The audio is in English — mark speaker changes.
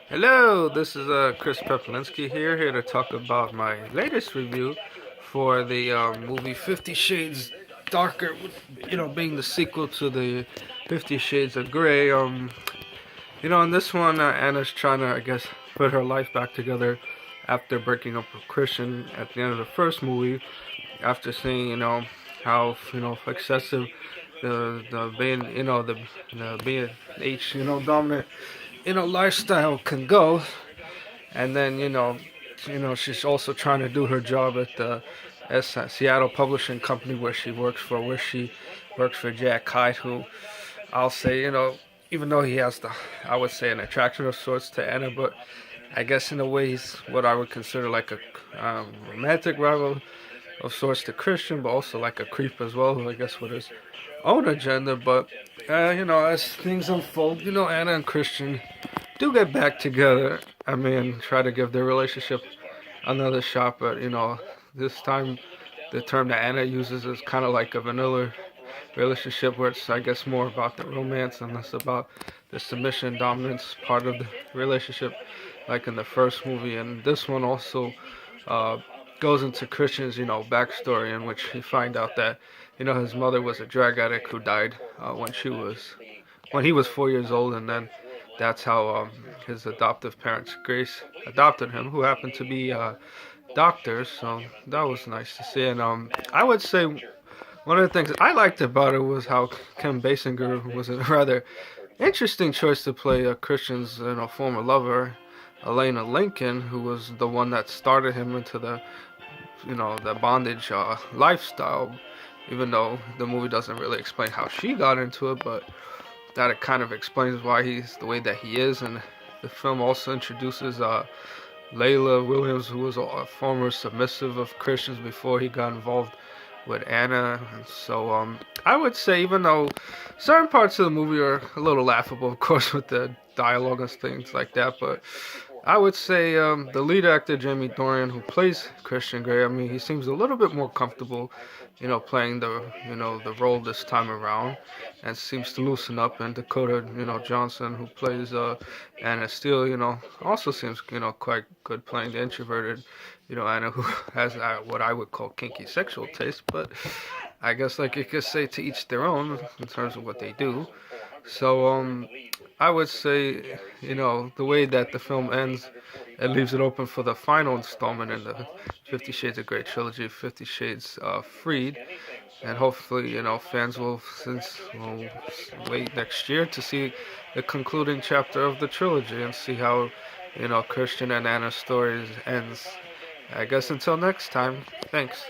Speaker 1: Hello, this is Chris Peplinsky here to talk about my latest review for the movie 50 Shades Darker, being the sequel to the 50 Shades of Grey. In this one, Anna's trying to, I guess, put her life back together after breaking up with Christian at the end of the first movie, after seeing, how, excessive the being, the being H, dominant, lifestyle can go. And then she's also trying to do her job at the Seattle Publishing Company where she works for Jack Hyde, who I'll say, even though he has I would say an attraction of sorts to Anna, but I guess in a way he's what I would consider like a romantic rival of sorts to Christian, but also like a creep as well, who I guess with his own agenda. But as things unfold, Anna and Christian do get back together. I mean, try to give their relationship another shot, but this time the term that Anna uses is kind of like a vanilla relationship, where it's, I guess, more about the romance and less about the submission dominance part of the relationship, like in the first movie. And this one also uh, goes into Christian's, backstory, in which he find out that, his mother was a drug addict who died when he was 4 years old, and then that's how his adoptive parents, Grace, adopted him, who happened to be doctors. So that was nice to see. And I would say one of the things I liked about it was how Kim Basinger was a rather interesting choice to play Christian's, former lover, Elena Lincoln, who was the one that started him into the bondage lifestyle. Even though the movie doesn't really explain how she got into it, but that it kind of explains why he's the way that he is. And the film also introduces Layla Williams, who was a former submissive of Christian's before he got involved with Anna. And so I would say, even though certain parts of the movie are a little laughable, of course, with the dialogue and things like that, but I would say the lead actor, Jamie Dorian, who plays Christian Grey, I mean, he seems a little bit more comfortable, playing the role this time around, and seems to loosen up. And Dakota, Johnson, who plays Anna Steele, also seems, quite good playing the introverted, Anna, who has what I would call kinky sexual taste. But I guess, like you could say, to each their own in terms of what they do. So I would say, the way that the film ends, it leaves it open for the final installment in the 50 Shades of Grey trilogy, 50 Shades Freed. And hopefully, fans will wait next year to see the concluding chapter of the trilogy and see how, Christian and Anna's stories ends. I guess until next time, thanks.